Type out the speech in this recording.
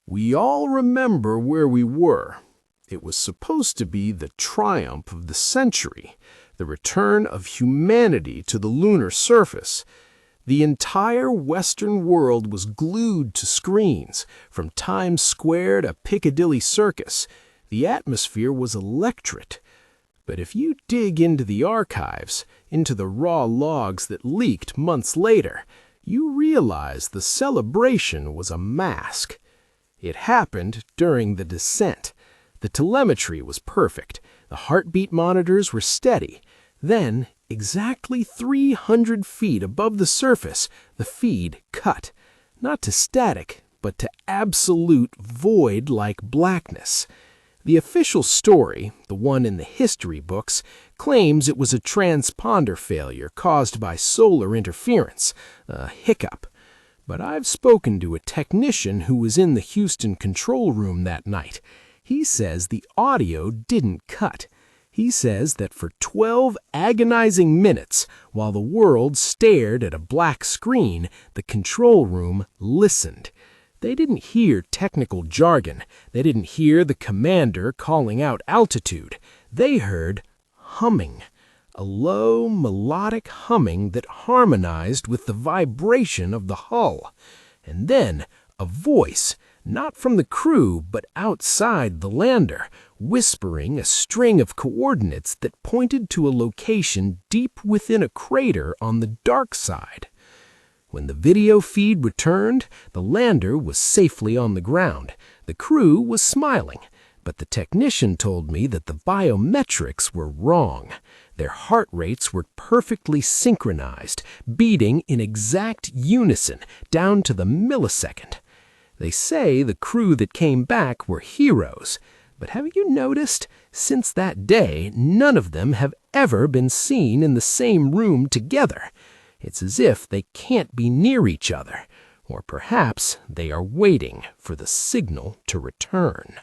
We all remember where we were. It was supposed to be the triumph of the century, the return of humanity to the lunar surface. The entire Western world was glued to screens, from Times Square to Piccadilly Circus. The atmosphere was electric. But if you dig into the archives, into the raw logs that leaked months later, you realize the celebration was a mask. It happened during the descent. The telemetry was perfect. The heartbeat monitors were steady. Then, exactly 300 feet above the surface, the feed cut. Not to static, but to absolute void-like blackness. The official story, the one in the history books, claims it was a transponder failure caused by solar interference, a hiccup. But I've spoken to a technician who was in the Houston control room that night. He says the audio didn't cut. He says that for 12 agonizing minutes, while the world stared at a black screen, the control room listened. They didn't hear technical jargon. They didn't hear the commander calling out altitude. They heard humming, a low, melodic humming that harmonized with the vibration of the hull. And then a voice, not from the crew, but outside the lander, whispering a string of coordinates that pointed to a location deep within a crater on the dark side. When the video feed returned, the lander was safely on the ground. The crew was smiling, but the technician told me that the biometrics were wrong. Their heart rates were perfectly synchronized, beating in exact unison, down to the millisecond. They say the crew that came back were heroes, but have you noticed, since that day, none of them have ever been seen in the same room together? It's as if they can't be near each other, or perhaps they are waiting for the signal to return.